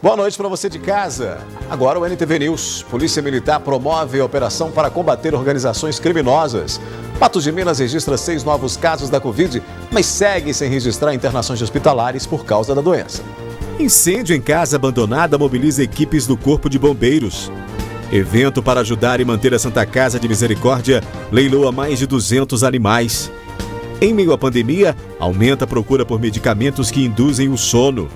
Boa noite para você de casa. Agora o NTV News. Polícia Militar promove a operação para combater organizações criminosas. Patos de Minas registra 6 novos casos da Covid, mas segue sem registrar internações hospitalares por causa da doença. Incêndio em casa abandonada mobiliza equipes do Corpo de Bombeiros. Evento para ajudar e manter a Santa Casa de Misericórdia leiloa mais de 200 animais. Em meio à pandemia, aumenta a procura por medicamentos que induzem o sono.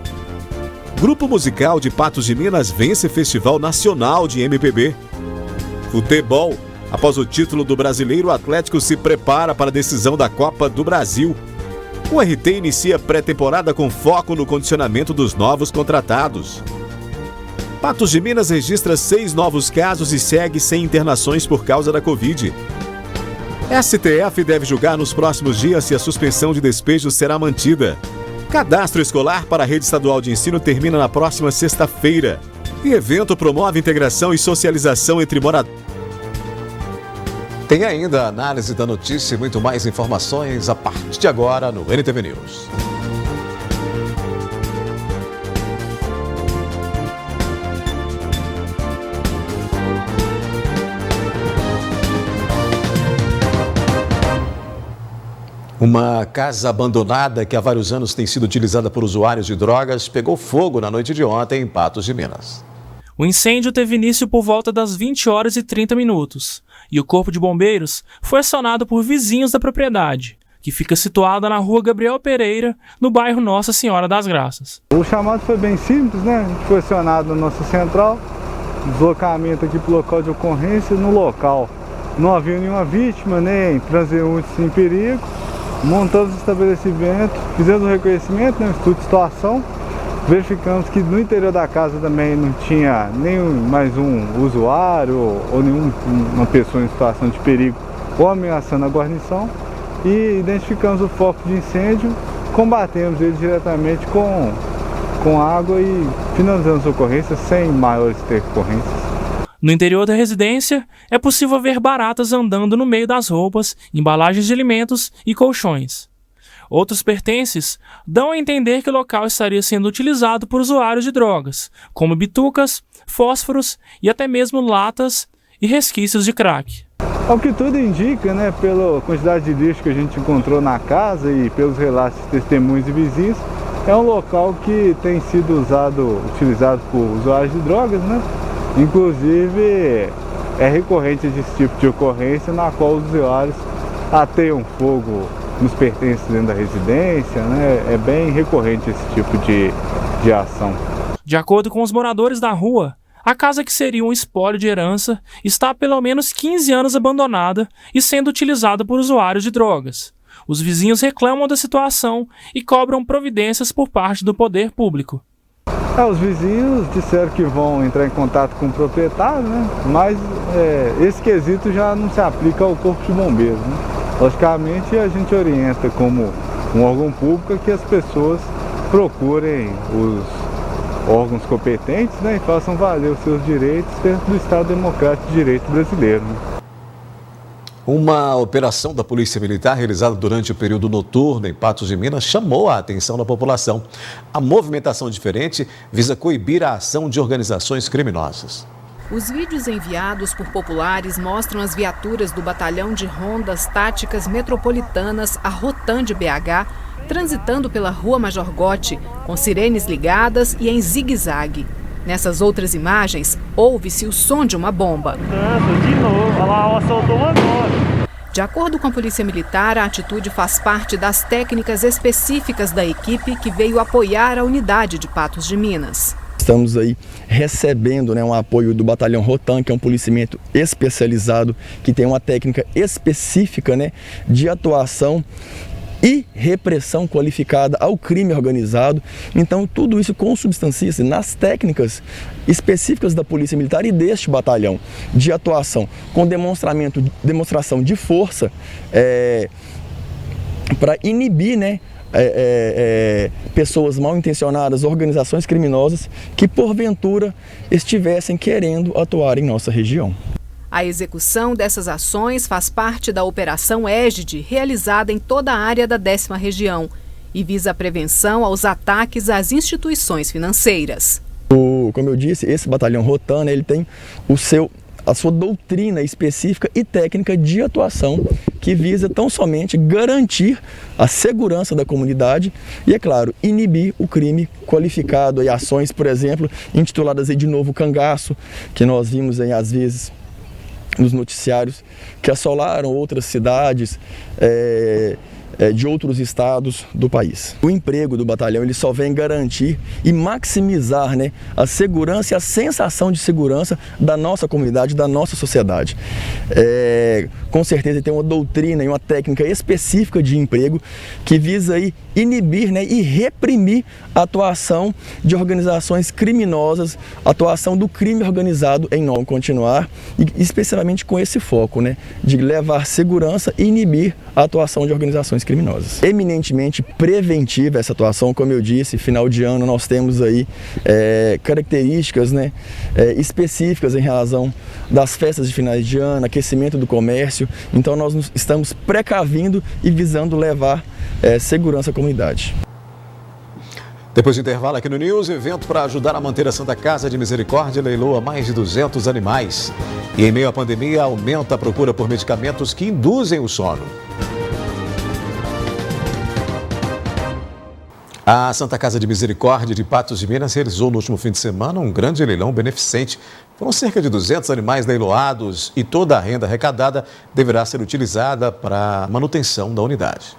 Grupo musical de Patos de Minas vence Festival Nacional de MPB. Futebol. Após o título do Brasileiro, o Atlético se prepara para a decisão da Copa do Brasil. O RT inicia pré-temporada com foco no condicionamento dos novos contratados. Patos de Minas registra 6 novos casos e segue sem internações por causa da Covid. STF deve julgar nos próximos dias se a suspensão de despejos será mantida. Cadastro escolar para a rede estadual de ensino termina na próxima sexta-feira. E evento promove integração e socialização entre moradores. Tem ainda a análise da notícia e muito mais informações a partir de agora no NTV News. Uma casa abandonada que há vários anos tem sido utilizada por usuários de drogas pegou fogo na noite de ontem em Patos de Minas. O incêndio teve início por volta das 20h30 e o Corpo de Bombeiros foi acionado por vizinhos da propriedade, que fica situada na rua Gabriel Pereira, no bairro Nossa Senhora das Graças. O chamado foi bem simples, né? A gente foi acionado na nossa central, deslocamento aqui para o local de ocorrência. No local não havia nenhuma vítima, nem transeuntes em perigo. Montamos o estabelecimento, fizemos o reconhecimento, um estudo de situação, verificamos que no interior da casa também não tinha mais um usuário ou nenhuma pessoa em situação de perigo ou ameaçando a guarnição, e identificamos o foco de incêndio, combatemos ele diretamente com água e finalizamos a ocorrência sem maiores intercorrências. No interior da residência, é possível ver baratas andando no meio das roupas, embalagens de alimentos e colchões. Outros pertences dão a entender que o local estaria sendo utilizado por usuários de drogas, como bitucas, fósforos e até mesmo latas e resquícios de crack. Ao que tudo indica, né, pela quantidade de lixo que a gente encontrou na casa e pelos relatos de testemunhos e vizinhos, é um local que tem sido utilizado por usuários de drogas, né? Inclusive, é recorrente esse tipo de ocorrência na qual os usuários ateiam fogo nos pertences dentro da residência, né? É bem recorrente esse tipo de ação. De acordo com os moradores da rua, a casa, que seria um espólio de herança, está há pelo menos 15 anos abandonada e sendo utilizada por usuários de drogas. Os vizinhos reclamam da situação e cobram providências por parte do poder público. Os vizinhos disseram que vão entrar em contato com o proprietário, né? Mas esse quesito já não se aplica ao Corpo de Bombeiros, né? Logicamente, a gente orienta como um órgão público que as pessoas procurem os órgãos competentes, né? E façam valer os seus direitos dentro do Estado Democrático de Direito brasileiro, né? Uma operação da Polícia Militar realizada durante o período noturno em Patos de Minas chamou a atenção da população. A movimentação diferente visa coibir a ação de organizações criminosas. Os vídeos enviados por populares mostram as viaturas do Batalhão de Rondas Táticas Metropolitanas, a Rotan de BH, transitando pela Rua Major Gotti, com sirenes ligadas e em zigue-zague. Nessas outras imagens, ouve-se o som de uma bomba. De novo, olha lá, soltou uma agora. De acordo com a Polícia Militar, a atitude faz parte das técnicas específicas da equipe que veio apoiar a unidade de Patos de Minas. Estamos aí recebendo um apoio do Batalhão Rotan, que é um policiamento especializado, que tem uma técnica específica de atuação e repressão qualificada ao crime organizado. Então, tudo isso consubstancia-se nas técnicas específicas da Polícia Militar e deste batalhão de atuação, com demonstração de força para inibir pessoas mal intencionadas, organizações criminosas que porventura estivessem querendo atuar em nossa região. A execução dessas ações faz parte da Operação Égide, realizada em toda a área da 10ª Região, e visa a prevenção aos ataques às instituições financeiras. O como eu disse, esse batalhão Rotan, né, ele tem a sua doutrina específica e técnica de atuação que visa tão somente garantir a segurança da comunidade e, é claro, inibir o crime qualificado. E ações, por exemplo, intituladas aí de Novo Cangaço, que nós vimos aí às vezes nos noticiários, que assolaram outras cidades de outros estados do país. O emprego do batalhão ele só vem garantir e maximizar, né, a segurança e a sensação de segurança da nossa comunidade, da nossa sociedade. Com certeza tem uma doutrina e uma técnica específica de emprego que visa aí inibir, né, e reprimir a atuação de organizações criminosas, a atuação do crime organizado em não continuar, e especificamente com esse foco, né, de levar segurança e inibir a atuação de organizações criminosas. Eminentemente preventiva essa atuação, como eu disse, final de ano nós temos aí características, né, específicas em razão das festas de finais de ano, aquecimento do comércio, então nós estamos precavindo e visando levar segurança à comunidade. Depois do intervalo aqui no News, evento para ajudar a manter a Santa Casa de Misericórdia leiloa mais de 200 animais. E em meio à pandemia, aumenta a procura por medicamentos que induzem o sono. A Santa Casa de Misericórdia de Patos de Minas realizou no último fim de semana um grande leilão beneficente. Foram cerca de 200 animais leiloados e toda a renda arrecadada deverá ser utilizada para a manutenção da unidade.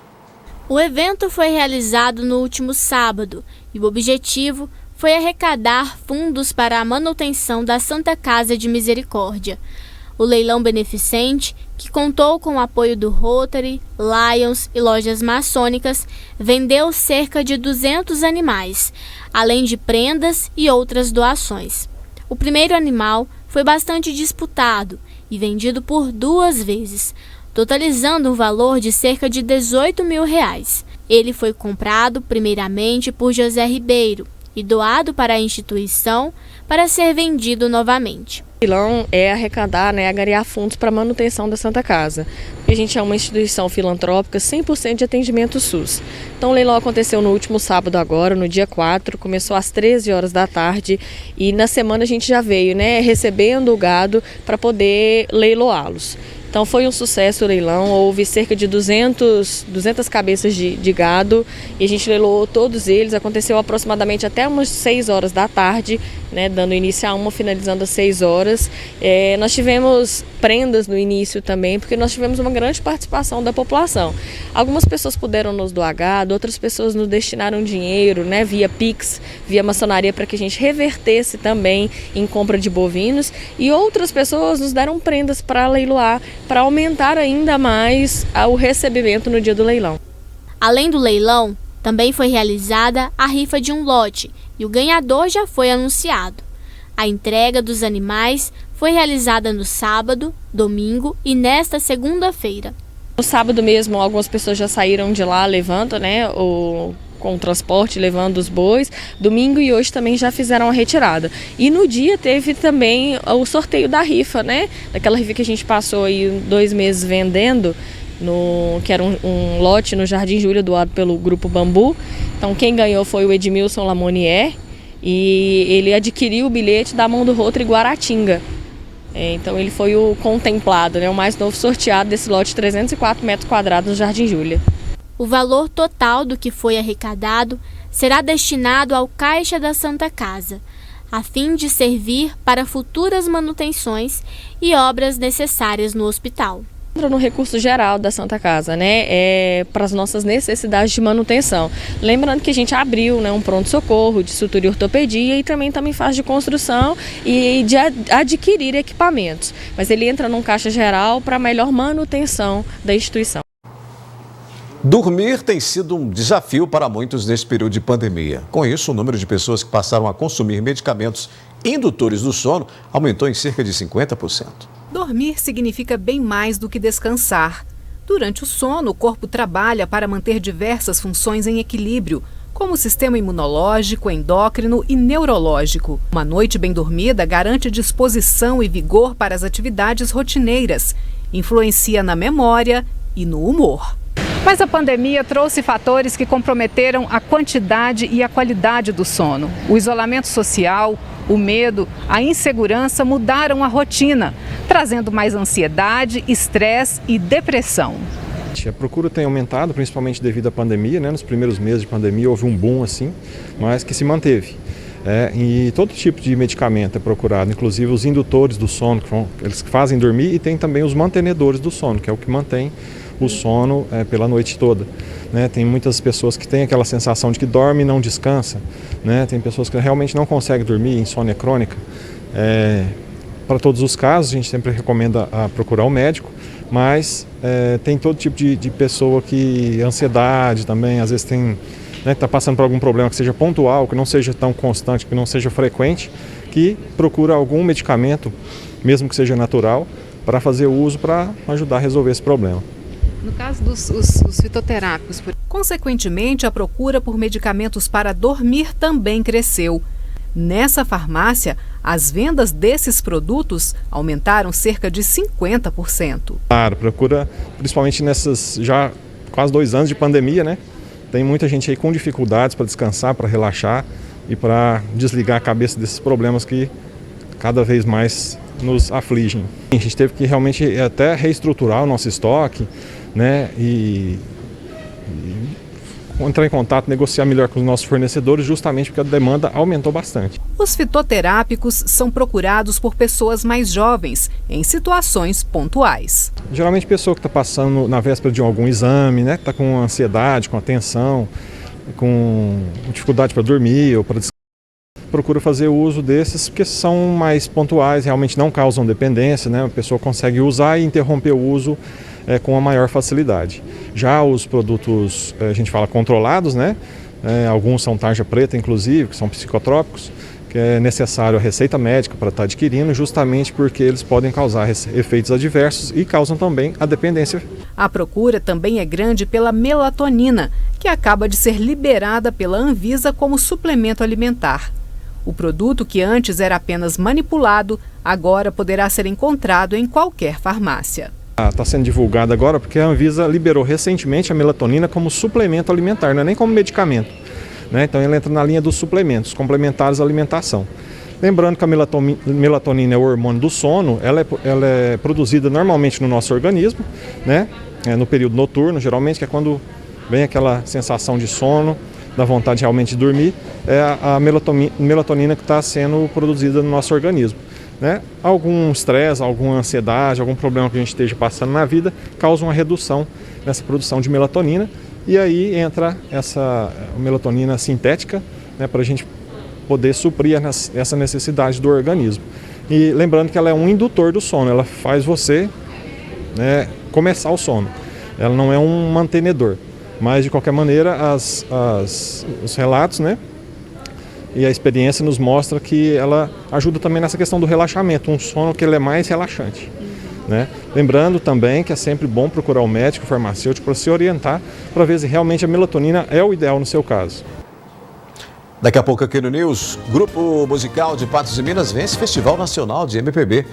O evento foi realizado no último sábado e o objetivo foi arrecadar fundos para a manutenção da Santa Casa de Misericórdia. O leilão beneficente, que contou com o apoio do Rotary, Lions e lojas maçônicas, vendeu cerca de 200 animais, além de prendas e outras doações. O primeiro animal foi bastante disputado e vendido por 2 vezes, totalizando um valor de cerca de R$18 mil. Ele foi comprado primeiramente por José Ribeiro e doado para a instituição para ser vendido novamente. O leilão é arrecadar, angariar fundos para a manutenção da Santa Casa. A gente é uma instituição filantrópica 100% de atendimento SUS. Então o leilão aconteceu no último sábado agora, no dia 4, começou às 13 horas da tarde e na semana a gente já veio recebendo o gado para poder leiloá-los. Então foi um sucesso o leilão, houve cerca de 200 cabeças de gado e a gente leiloou todos eles, aconteceu aproximadamente até umas 6 horas da tarde, dando início a uma, finalizando às 6 horas. Nós tivemos prendas no início também, porque nós tivemos uma grande participação da população. Algumas pessoas puderam nos doar gado, outras pessoas nos destinaram dinheiro, via Pix, via maçonaria, para que a gente revertesse também em compra de bovinos, e outras pessoas nos deram prendas para leiloar, para aumentar ainda mais o recebimento no dia do leilão. Além do leilão, também foi realizada a rifa de um lote e o ganhador já foi anunciado. A entrega dos animais foi realizada no sábado, domingo e nesta segunda-feira. No sábado mesmo, algumas pessoas já saíram de lá levando, com o transporte, levando os bois. Domingo e hoje também já fizeram a retirada. E no dia teve também o sorteio da rifa, daquela rifa que a gente passou aí 2 meses vendendo, que era um lote no Jardim Júlia, doado pelo Grupo Bambu. Então quem ganhou foi o Edmilson Lamonier e ele adquiriu o bilhete da mão do Rotary Guaratinga. Então ele foi o contemplado, o mais novo sorteado desse lote de 304 metros quadrados no Jardim Júlia. O valor total do que foi arrecadado será destinado ao Caixa da Santa Casa, a fim de servir para futuras manutenções e obras necessárias no hospital. No recurso geral da Santa Casa, para as nossas necessidades de manutenção. Lembrando que a gente abriu um pronto-socorro de sutura e ortopedia e também faz de construção e de adquirir equipamentos. Mas ele entra num caixa geral para melhor manutenção da instituição. Dormir tem sido um desafio para muitos neste período de pandemia. Com isso, o número de pessoas que passaram a consumir medicamentos indutores do sono aumentou em cerca de 50%. Dormir significa bem mais do que descansar. Durante o sono, o corpo trabalha para manter diversas funções em equilíbrio, como o sistema imunológico, endócrino e neurológico. Uma noite bem dormida garante disposição e vigor para as atividades rotineiras, influencia na memória e no humor. Mas a pandemia trouxe fatores que comprometeram a quantidade e a qualidade do sono. O isolamento social, O medo, a insegurança mudaram a rotina, trazendo mais ansiedade, estresse e depressão. A procura tem aumentado, principalmente devido à pandemia, né? Nos primeiros meses de pandemia houve um boom assim, mas que se manteve. E todo tipo de medicamento é procurado, inclusive os indutores do sono, eles fazem dormir, e tem também os mantenedores do sono, que é o que mantém o sono pela noite toda. Né? Tem muitas pessoas que têm aquela sensação de que dorme e não descansa, né? Tem pessoas que realmente não conseguem dormir, insônia crônica. Para todos os casos, a gente sempre recomenda procurar um médico, mas tem todo tipo de pessoa que ansiedade também, às vezes tem, né, está passando por algum problema que seja pontual, que não seja tão constante, que não seja frequente, que procura algum medicamento, mesmo que seja natural, para fazer uso para ajudar a resolver esse problema. No caso dos fitoterápicos, consequentemente, a procura por medicamentos para dormir também cresceu. Nessa farmácia, as vendas desses produtos aumentaram cerca de 50%. Claro, procura, principalmente nessas já quase 2 anos de pandemia, né? Tem muita gente aí com dificuldades para descansar, para relaxar e para desligar a cabeça desses problemas que cada vez mais nos afligem. A gente teve que realmente até reestruturar o nosso estoque, né? E entrar em contato, negociar melhor com os nossos fornecedores, justamente porque a demanda aumentou bastante. Os fitoterápicos são procurados por pessoas mais jovens, em situações pontuais. Geralmente pessoa que está passando na véspera de algum exame, né, que está com ansiedade, com atenção, com dificuldade para dormir ou para descansar, procura fazer uso desses porque são mais pontuais, realmente não causam dependência, né? A pessoa consegue usar e interromper o uso com a maior facilidade. Já os produtos, a gente fala controlados, né? Alguns são tarja preta, inclusive, que são psicotrópicos, que é necessário a receita médica para estar adquirindo, justamente porque eles podem causar efeitos adversos e causam também a dependência. A procura também é grande pela melatonina, que acaba de ser liberada pela Anvisa como suplemento alimentar. O produto, que antes era apenas manipulado, agora poderá ser encontrado em qualquer farmácia. Está sendo divulgado agora porque a Anvisa liberou recentemente a melatonina como suplemento alimentar, não é nem como medicamento, né? Então ela entra na linha dos suplementos complementares à alimentação. Lembrando que a melatonina é o hormônio do sono, ela é produzida normalmente no nosso organismo, né? No período noturno, geralmente, que é quando vem aquela sensação de sono, da vontade realmente de dormir, é a melatonina que está sendo produzida no nosso organismo. Né? Algum estresse, alguma ansiedade, algum problema que a gente esteja passando na vida causa uma redução nessa produção de melatonina, e aí entra essa melatonina sintética, né, para a gente poder suprir essa necessidade do organismo. E lembrando que ela é um indutor do sono, ela faz você, né, começar o sono, ela não é um mantenedor, mas de qualquer maneira os relatos, né, e a experiência nos mostra que ela ajuda também nessa questão do relaxamento, um sono que ele é mais relaxante. Né? Lembrando também que é sempre bom procurar o médico, o farmacêutico, para se orientar, para ver se realmente a melatonina é o ideal no seu caso. Daqui a pouco aqui no News, Grupo Musical de Patos de Minas vence Festival Nacional de MPB.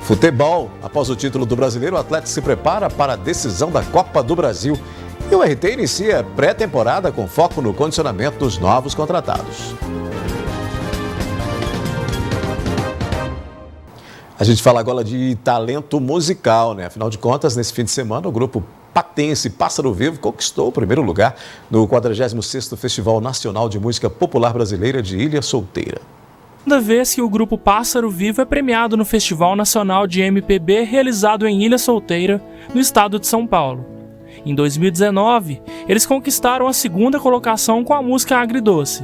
Futebol, após o título do Brasileiro, o Atlético se prepara para a decisão da Copa do Brasil. E o RT inicia pré-temporada com foco no condicionamento dos novos contratados. A gente fala agora de talento musical, né? Afinal de contas, nesse fim de semana, o grupo patense Pássaro Vivo conquistou o primeiro lugar no 46º Festival Nacional de Música Popular Brasileira de Ilha Solteira. Segunda vez que o grupo Pássaro Vivo é premiado no Festival Nacional de MPB realizado em Ilha Solteira, no estado de São Paulo. Em 2019, eles conquistaram a segunda colocação com a música Agridoce.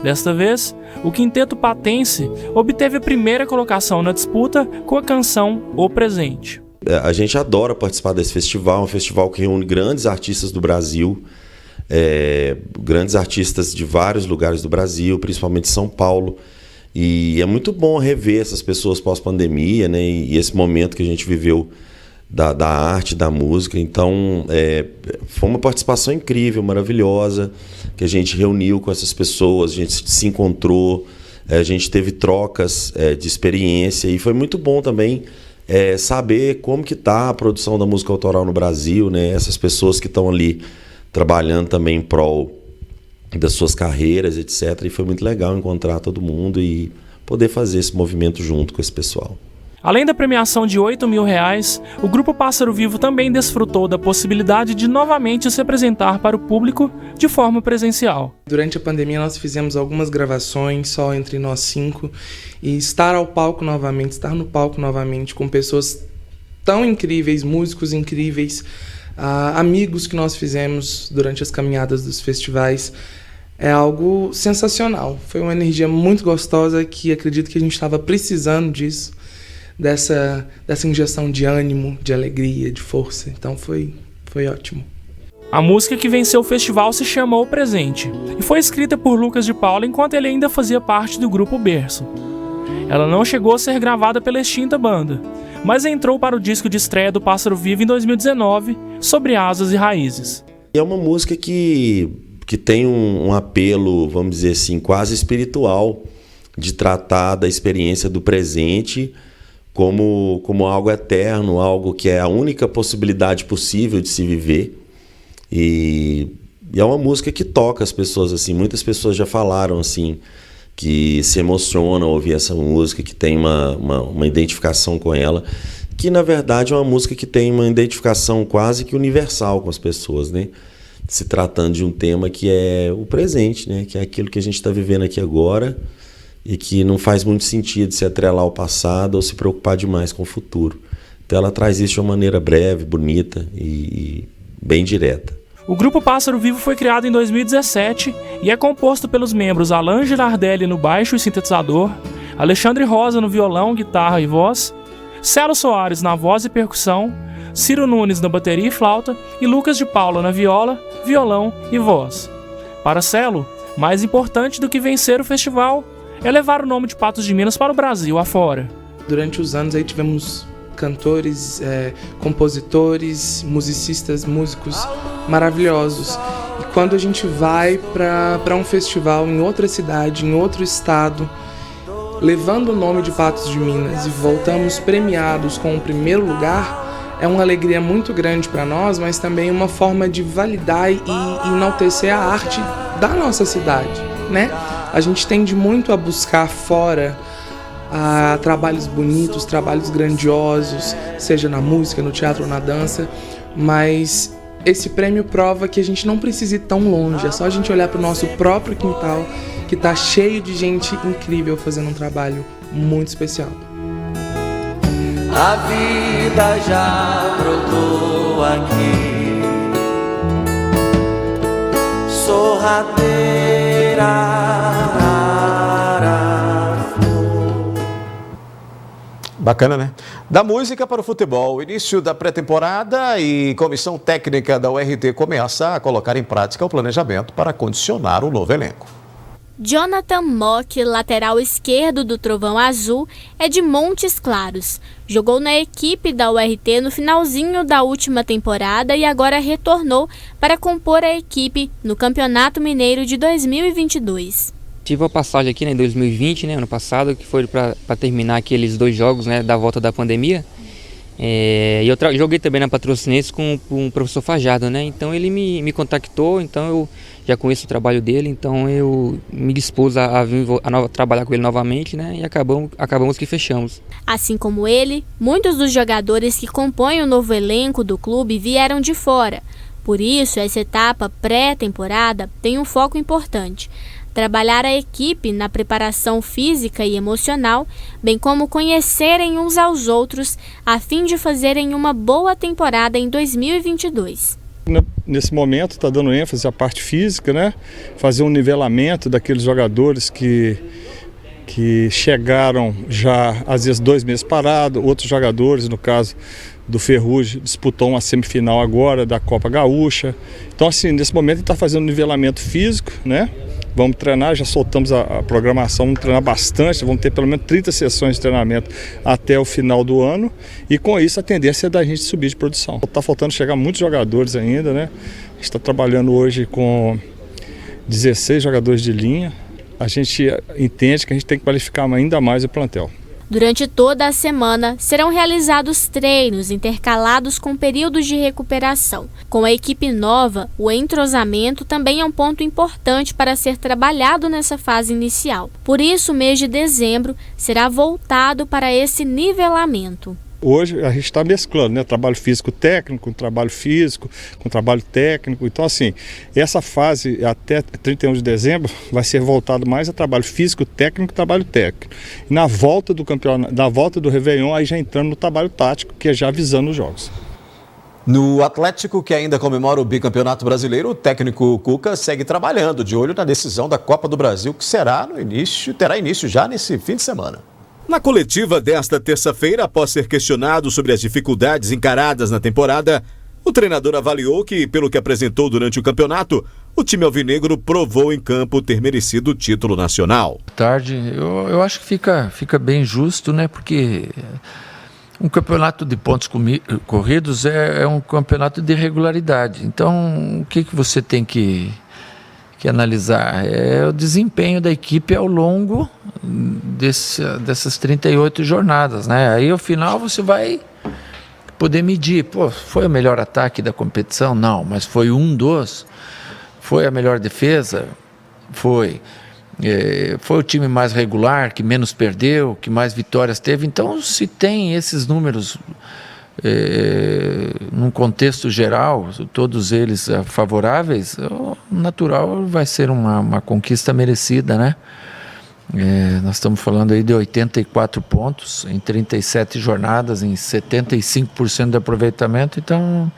Desta vez, o quinteto patense obteve a primeira colocação na disputa com a canção O Presente. A gente adora participar desse festival, um festival que reúne grandes artistas do Brasil, grandes artistas de vários lugares do Brasil, principalmente São Paulo. E é muito bom rever essas pessoas pós-pandemia, né? E esse momento que a gente viveu da arte, da música. Então, foi uma participação incrível, maravilhosa, que a gente reuniu com essas pessoas, a gente se encontrou, a gente teve trocas de experiência, e foi muito bom também saber como que está a produção da música autoral no Brasil, né? Essas pessoas que estão ali trabalhando também em prol das suas carreiras, etc. E foi muito legal encontrar todo mundo e poder fazer esse movimento junto com esse pessoal. Além da premiação de R$8.000, o Grupo Pássaro Vivo também desfrutou da possibilidade de novamente se apresentar para o público de forma presencial. Durante a pandemia nós fizemos algumas gravações só entre nós 5 e estar no palco novamente com pessoas tão incríveis, músicos incríveis, amigos que nós fizemos durante as caminhadas dos festivais, é algo sensacional. Foi uma energia muito gostosa que acredito que a gente estava precisando disso. Dessa injeção de ânimo, de alegria, de força. Então foi ótimo. A música que venceu o festival se chamou O Presente e foi escrita por Lucas de Paula enquanto ele ainda fazia parte do grupo Berço. Ela não chegou a ser gravada pela extinta banda, mas entrou para o disco de estreia do Pássaro Vivo em 2019, Sobre Asas e Raízes. É uma música que tem um apelo, vamos dizer assim, quase espiritual, de tratar da experiência do presente como algo eterno, algo que é a única possibilidade possível de se viver. E é uma música que toca as pessoas, assim. Muitas pessoas já falaram assim, que se emocionam ao ouvir essa música, que tem uma identificação com ela, que na verdade é uma música que tem uma identificação quase que universal com as pessoas, né? Se tratando de um tema que é o presente, né? Que é aquilo que a gente está vivendo aqui agora, e que não faz muito sentido se atrelar ao passado ou se preocupar demais com o futuro. Então ela traz isso de uma maneira breve, bonita e bem direta. O Grupo Pássaro Vivo foi criado em 2017 e é composto pelos membros Alan Girardelli no baixo e sintetizador, Alexandre Rosa no violão, guitarra e voz, Celo Soares na voz e percussão, Ciro Nunes na bateria e flauta e Lucas de Paula na viola, violão e voz. Para Celo, mais importante do que vencer o festival é levar o nome de Patos de Minas para o Brasil afora. Durante os anos aí tivemos cantores, compositores, musicistas, músicos maravilhosos. E quando a gente vai para um festival em outra cidade, em outro estado, levando o nome de Patos de Minas e voltamos premiados com o primeiro lugar, é uma alegria muito grande para nós, mas também uma forma de validar e enaltecer a arte da nossa cidade, né? A gente tende muito a buscar fora trabalhos bonitos, trabalhos grandiosos, seja na música, no teatro ou na dança, mas esse prêmio prova que a gente não precisa ir tão longe, é só a gente olhar para o nosso próprio quintal, que está cheio de gente incrível fazendo um trabalho muito especial. A vida já brotou aqui, sorrateira. Bacana, né? Da música para o futebol, início da pré-temporada e comissão técnica da URT começa a colocar em prática o planejamento para condicionar o novo elenco. Jonathan Mock, lateral esquerdo do Trovão Azul, é de Montes Claros. Jogou na equipe da URT no finalzinho da última temporada e agora retornou para compor a equipe no Campeonato Mineiro de 2022. Tive uma passagem aqui, né, em 2020, né, ano passado, que foi para terminar aqueles 2 jogos, né, da volta da pandemia. E eu joguei também na Patrocinense com o professor Fajardo, né, então ele me contactou, então eu já conheço o trabalho dele, então eu me dispus a vir trabalhar com ele novamente, né, e acabamos que fechamos. Assim como ele, muitos dos jogadores que compõem o novo elenco do clube vieram de fora. Por isso, essa etapa pré-temporada tem um foco importante: trabalhar a equipe na preparação física e emocional, bem como conhecerem uns aos outros, a fim de fazerem uma boa temporada em 2022. Nesse momento está dando ênfase à parte física, né? Fazer um nivelamento daqueles jogadores que chegaram já às vezes 2 meses parados, outros jogadores, no caso do Ferrugem, disputou uma semifinal agora da Copa Gaúcha. Então, assim, nesse momento ele está fazendo um nivelamento físico, né? Vamos treinar, já soltamos a programação, vamos treinar bastante, vamos ter pelo menos 30 sessões de treinamento até o final do ano, e com isso a tendência é da gente subir de produção. Está faltando chegar muitos jogadores ainda, né? A gente está trabalhando hoje com 16 jogadores de linha. A gente entende que a gente tem que qualificar ainda mais o plantel. Durante toda a semana, serão realizados treinos intercalados com períodos de recuperação. Com a equipe nova, o entrosamento também é um ponto importante para ser trabalhado nessa fase inicial. Por isso, o mês de dezembro será voltado para esse nivelamento. Hoje a gente está mesclando, né? Trabalho físico técnico, com trabalho físico, com trabalho técnico. Então, assim, essa fase até 31 de dezembro vai ser voltado mais a trabalho físico, técnico e trabalho técnico. E na volta do campeonato, na volta do Réveillon, aí já entrando no trabalho tático, que é já visando os jogos. No Atlético, que ainda comemora o bicampeonato brasileiro, o técnico Cuca segue trabalhando de olho na decisão da Copa do Brasil, que terá início já nesse fim de semana. Na coletiva desta terça-feira, após ser questionado sobre as dificuldades encaradas na temporada, o treinador avaliou que, pelo que apresentou durante o campeonato, o time alvinegro provou em campo ter merecido o título nacional. Eu acho que fica bem justo, né? Porque um campeonato de pontos corridos é um campeonato de regularidade. Então, o que você tem que analisar? É o desempenho da equipe ao longo dessas 38 jornadas, né? Aí, ao final, você vai poder medir. Foi o melhor ataque da competição? Não, mas foi Foi a melhor defesa? Foi. Foi o time mais regular, que menos perdeu, que mais vitórias teve. Então, se tem esses números num contexto geral, todos eles favoráveis, o natural vai ser uma conquista merecida, né? Nós estamos falando aí de 84 pontos em 37 jornadas, em 75% de aproveitamento. Então,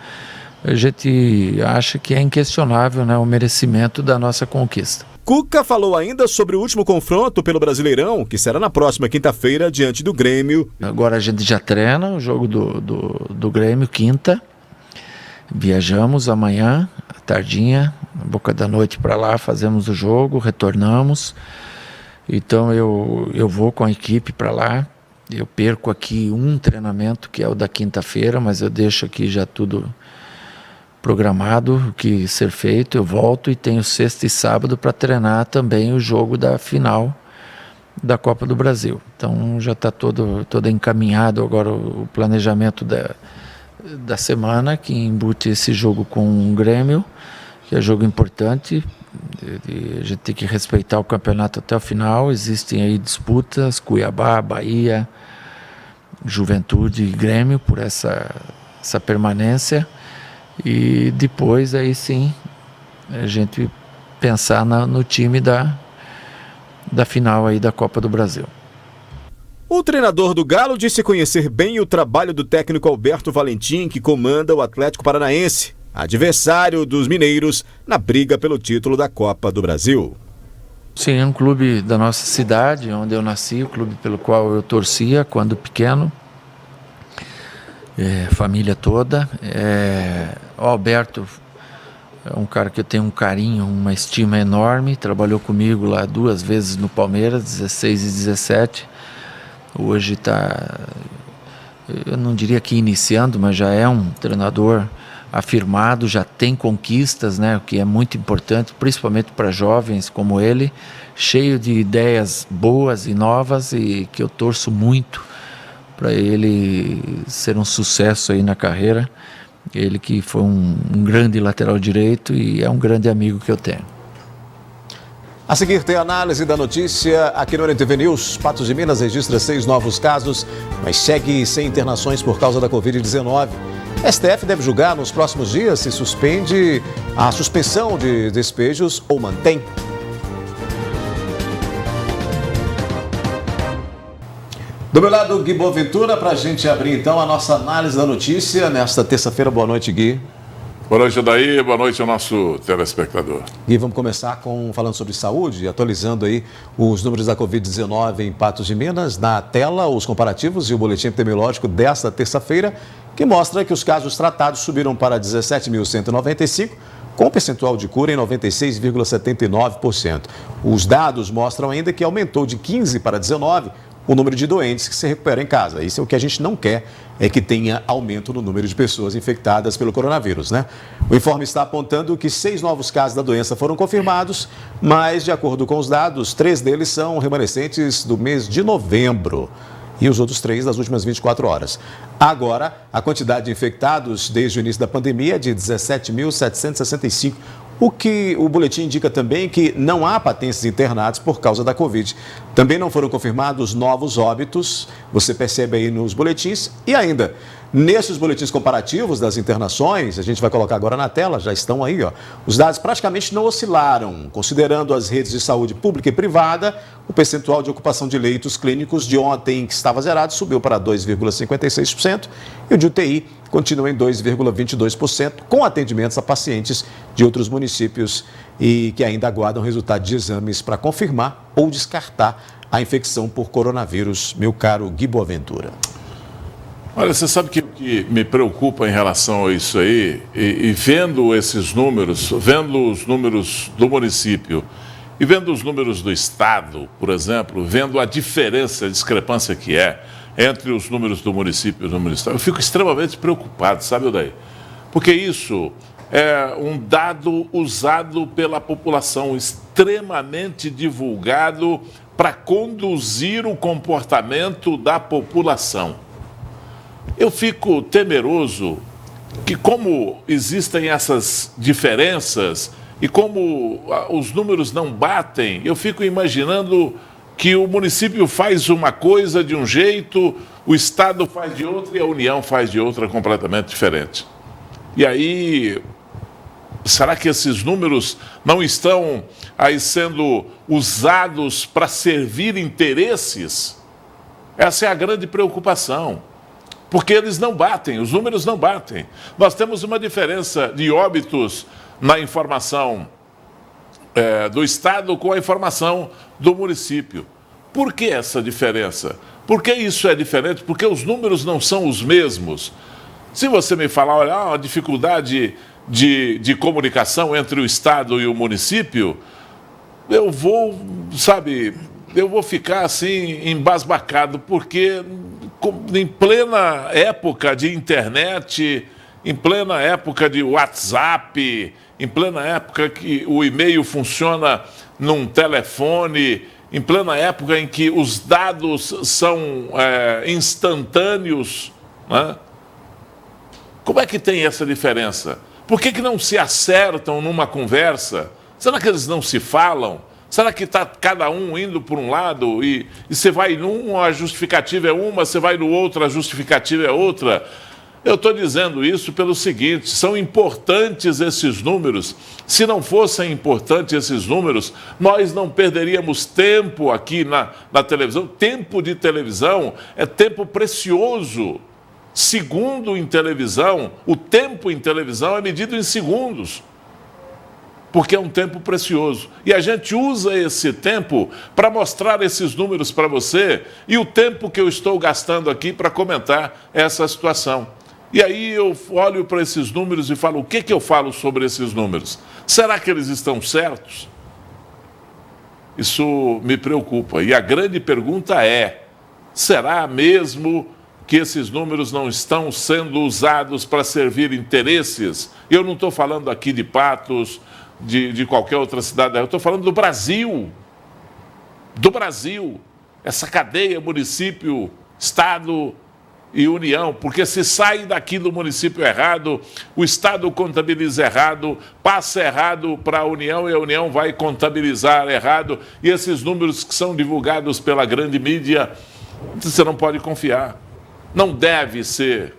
a gente acha que é inquestionável, né, o merecimento da nossa conquista. Cuca falou ainda sobre o último confronto pelo Brasileirão, que será na próxima quinta-feira, diante do Grêmio. Agora a gente já treina o jogo do Grêmio, quinta. Viajamos amanhã, à tardinha, na boca da noite para lá, fazemos o jogo, retornamos. Então eu vou com a equipe para lá. Eu perco aqui um treinamento, que é o da quinta-feira, mas eu deixo aqui já tudo programado, o que ser feito. Eu volto e tenho sexta e sábado para treinar também o jogo da final da Copa do Brasil. Então já está todo encaminhado agora o planejamento da semana, que embute esse jogo com o Grêmio, que é jogo importante. A gente tem que respeitar o campeonato até o final. Existem aí disputas, Cuiabá, Bahia, Juventude e Grêmio por essa permanência. E depois aí sim a gente pensar no time da final aí da Copa do Brasil. O treinador do Galo disse conhecer bem o trabalho do técnico Alberto Valentim, que comanda o Atlético Paranaense, adversário dos mineiros na briga pelo título da Copa do Brasil. Sim, é um clube da nossa cidade, onde eu nasci, o clube pelo qual eu torcia quando pequeno. Família toda. O Alberto é um cara que eu tenho um carinho, uma estima enorme. Trabalhou comigo lá 2 vezes no Palmeiras, 16 e 17. Hoje está, eu não diria que iniciando, mas já é um treinador afirmado, já tem conquistas, né? O que é muito importante, principalmente para jovens como ele, cheio de ideias boas e novas, e que eu torço muito para ele ser um sucesso aí na carreira. Ele que foi um grande lateral direito e é um grande amigo que eu tenho. A seguir tem a análise da notícia aqui no NTV News. Patos de Minas registra 6 novos casos, mas segue sem internações por causa da Covid-19. STF deve julgar nos próximos dias se suspende a suspensão de despejos ou mantém. Do meu lado, Gui Boaventura, para a gente abrir então a nossa análise da notícia nesta terça-feira. Boa noite, Gui. Boa noite, Odair. Boa noite ao nosso telespectador. Gui, vamos começar falando sobre saúde, atualizando aí os números da Covid-19 em Patos de Minas. Na tela, os comparativos e o boletim epidemiológico desta terça-feira, que mostra que os casos tratados subiram para 17.195, com percentual de cura em 96,79%. Os dados mostram ainda que aumentou de 15 para 19 o número de doentes que se recuperam em casa. Isso é o que a gente não quer, é que tenha aumento no número de pessoas infectadas pelo coronavírus, né? O informe está apontando que 6 novos casos da doença foram confirmados, mas, de acordo com os dados, 3 deles são remanescentes do mês de novembro. e os outros 3 das últimas 24 horas. Agora, a quantidade de infectados desde o início da pandemia é de 17.765. O que o boletim indica também que não há patenses internados por causa da Covid. Também não foram confirmados novos óbitos, você percebe aí nos boletins. E ainda, nesses boletins comparativos das internações, a gente vai colocar agora na tela, já estão aí, ó, os dados praticamente não oscilaram. Considerando as redes de saúde pública e privada, o percentual de ocupação de leitos clínicos de ontem, que estava zerado, subiu para 2,56%, e o de UTI continua em 2,22%, com atendimentos a pacientes de outros municípios e que ainda aguardam resultado de exames para confirmar ou descartar a infecção por coronavírus. Meu caro Gui Boaventura. Olha, você sabe que o que me preocupa em relação a isso aí, e vendo esses números, vendo os números do município e vendo os números do Estado, por exemplo, vendo a diferença, a discrepância que é entre os números do município e do município, eu fico extremamente preocupado, sabe, Odair? Porque isso é um dado usado pela população, extremamente divulgado para conduzir o comportamento da população. Eu fico temeroso que, como existem essas diferenças e como os números não batem, eu fico imaginando que o município faz uma coisa de um jeito, o Estado faz de outra e a União faz de outra completamente diferente. E aí, será que esses números não estão aí sendo usados para servir interesses? Essa é a grande preocupação. Porque eles não batem, os números não batem. Nós temos uma diferença de óbitos na informação do Estado com a informação do município. Por que essa diferença? Por que isso é diferente? Porque os números não são os mesmos. Se você me falar, olha, há uma dificuldade de comunicação entre o Estado e o município, eu vou ficar assim embasbacado, porque em plena época de internet, em plena época de WhatsApp, em plena época que o e-mail funciona num telefone, em plena época em que os dados são instantâneos, né? Como é que tem essa diferença? Por que não se acertam numa conversa? Será que eles não se falam? Será que está cada um indo por um lado e você vai num, a justificativa é uma, você vai no outro, a justificativa é outra? Eu estou dizendo isso pelo seguinte, são importantes esses números. Se não fossem importantes esses números, nós não perderíamos tempo aqui na televisão. Tempo de televisão é tempo precioso. Segundo em televisão, o tempo em televisão é medido em segundos, porque é um tempo precioso. E a gente usa esse tempo para mostrar esses números para você e o tempo que eu estou gastando aqui para comentar essa situação. E aí eu olho para esses números e falo, o que eu falo sobre esses números? Será que eles estão certos? Isso me preocupa. E a grande pergunta é, será mesmo que esses números não estão sendo usados para servir interesses? Eu não estou falando aqui de Patos, de qualquer outra cidade, eu estou falando do Brasil. Do Brasil. Essa cadeia município, Estado e União, porque se sai daqui do município errado, o Estado contabiliza errado, passa errado para a União e a União vai contabilizar errado, e esses números que são divulgados pela grande mídia, você não pode confiar. Não deve ser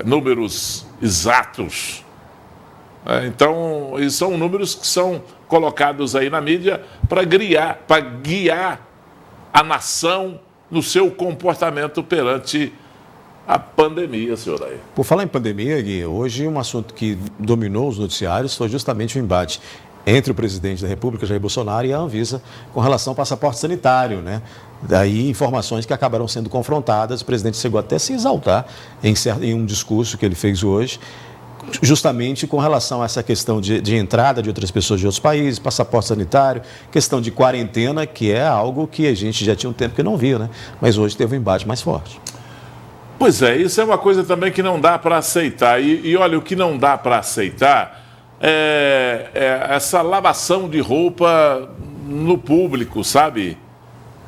números exatos. Então, são números que são colocados aí na mídia para guiar a nação no seu comportamento perante a pandemia, senhor Daí. Por falar em pandemia, Gui, hoje um assunto que dominou os noticiários foi justamente o embate entre o presidente da República, Jair Bolsonaro, e a Anvisa com relação ao passaporte sanitário, né? Daí informações que acabaram sendo confrontadas, o presidente chegou até a se exaltar em um discurso que ele fez hoje, justamente com relação a essa questão de entrada de outras pessoas de outros países, passaporte sanitário, questão de quarentena, que é algo que a gente já tinha um tempo que não via, né? Mas hoje teve um embate mais forte. Pois é, isso é uma coisa também que não dá para aceitar. E olha, o que não dá para aceitar é essa lavação de roupa no público, sabe?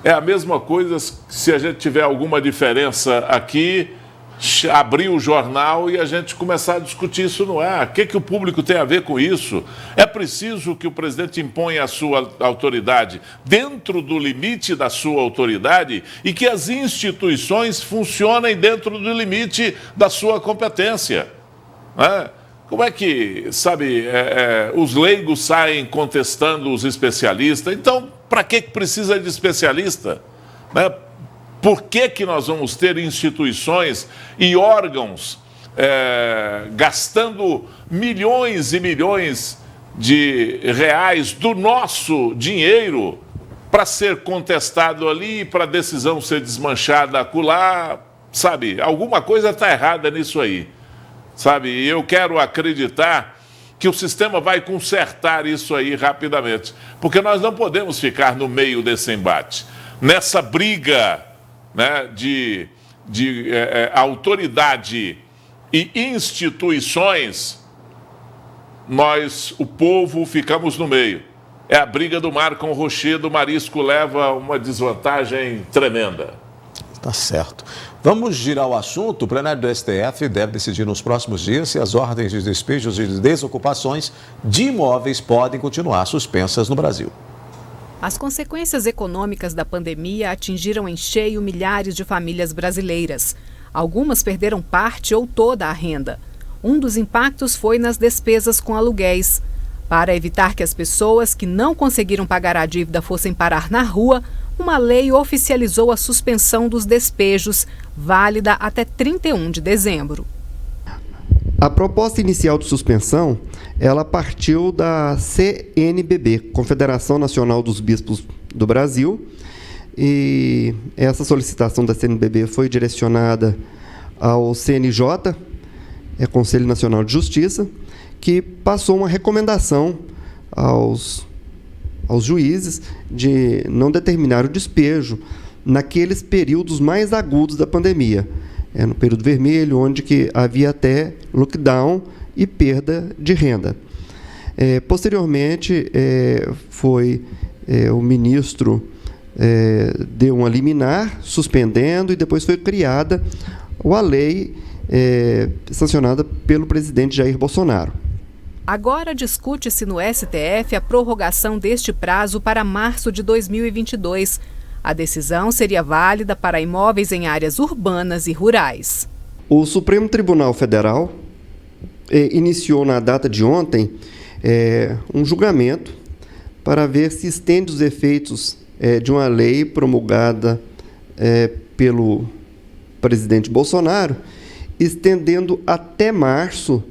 É a mesma coisa se a gente tiver alguma diferença aqui, abrir o jornal e a gente começar a discutir isso no ar. O que o público tem a ver com isso? É preciso que o presidente imponha a sua autoridade dentro do limite da sua autoridade e que as instituições funcionem dentro do limite da sua competência. Né? Como é que, sabe, os leigos saem contestando os especialistas? Então, para que precisa de especialista? Né? Por que nós vamos ter instituições e órgãos gastando milhões e milhões de reais do nosso dinheiro para ser contestado ali, para a decisão ser desmanchada acolá? Sabe, alguma coisa está errada nisso aí. Sabe, e eu quero acreditar que o sistema vai consertar isso aí rapidamente, porque nós não podemos ficar no meio desse embate. Nessa briga, né, de autoridade e instituições, nós, o povo, ficamos no meio. É a briga do mar com o rochedo, o marisco leva uma desvantagem tremenda. Tá certo. Vamos girar o assunto. O plenário do STF deve decidir nos próximos dias se as ordens de despejos e de desocupações de imóveis podem continuar suspensas no Brasil. As consequências econômicas da pandemia atingiram em cheio milhares de famílias brasileiras. Algumas perderam parte ou toda a renda. Um dos impactos foi nas despesas com aluguéis. Para evitar que as pessoas que não conseguiram pagar a dívida fossem parar na rua, uma lei oficializou a suspensão dos despejos, válida até 31 de dezembro. A proposta inicial de suspensão, ela partiu da CNBB, Confederação Nacional dos Bispos do Brasil, e essa solicitação da CNBB foi direcionada ao CNJ, Conselho Nacional de Justiça, que passou uma recomendação aos juízes de não determinar o despejo naqueles períodos mais agudos da pandemia. No período vermelho, onde que havia até lockdown e perda de renda. Posteriormente, o ministro deu uma liminar, suspendendo, e depois foi criada a lei sancionada pelo presidente Jair Bolsonaro. Agora discute-se no STF a prorrogação deste prazo para março de 2022. A decisão seria válida para imóveis em áreas urbanas e rurais. O Supremo Tribunal Federal iniciou na data de ontem um julgamento para ver se estende os efeitos de uma lei promulgada pelo presidente Bolsonaro, estendendo até março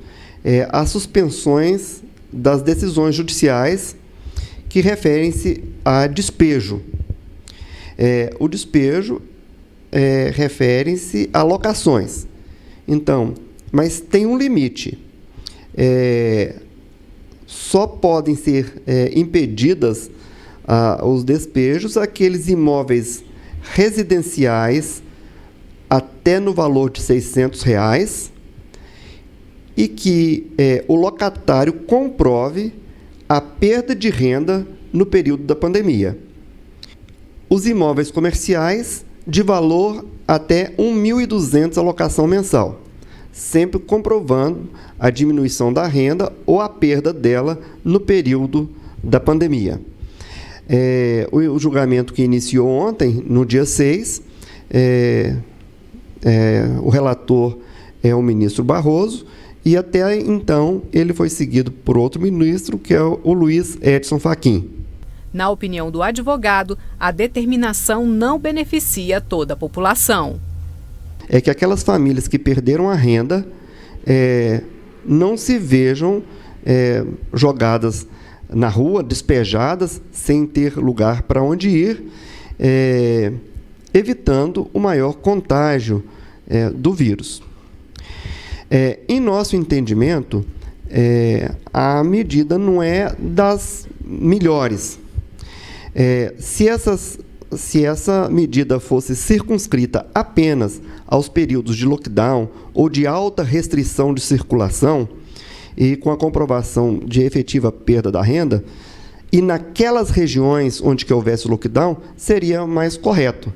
as suspensões das decisões judiciais que referem-se a despejo. O despejo refere-se a locações. Então, mas tem um limite. Só podem ser impedidas os despejos aqueles imóveis residenciais até no valor de R$600 e que o locatário comprove a perda de renda no período da pandemia. Os imóveis comerciais de valor até R$ 1.200 a locação mensal, sempre comprovando a diminuição da renda ou a perda dela no período da pandemia. O julgamento que iniciou ontem, no dia 6, o relator é o ministro Barroso, e até então ele foi seguido por outro ministro, que é o Luiz Edson Fachin. Na opinião do advogado, a determinação não beneficia toda a população. É que aquelas famílias que perderam a renda não se vejam jogadas na rua, despejadas, sem ter lugar para onde ir, evitando o maior contágio do vírus. Em nosso entendimento, a medida não é das melhores. Se essa medida fosse circunscrita apenas aos períodos de lockdown ou de alta restrição de circulação, e com a comprovação de efetiva perda da renda, e naquelas regiões onde que houvesse lockdown, seria mais correto.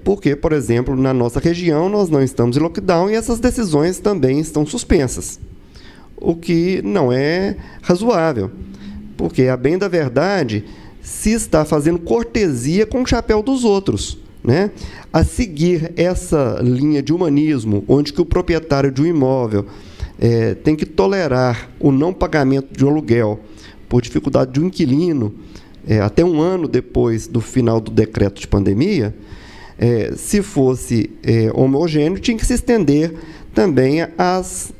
Porque, por exemplo, na nossa região nós não estamos em lockdown e essas decisões também estão suspensas, o que não é razoável, porque, a bem da verdade, se está fazendo cortesia com o chapéu dos outros, né? A seguir essa linha de humanismo, onde que o proprietário de um imóvel tem que tolerar o não pagamento de um aluguel por dificuldade de um inquilino, até um ano depois do final do decreto de pandemia, se fosse homogêneo, tinha que se estender também às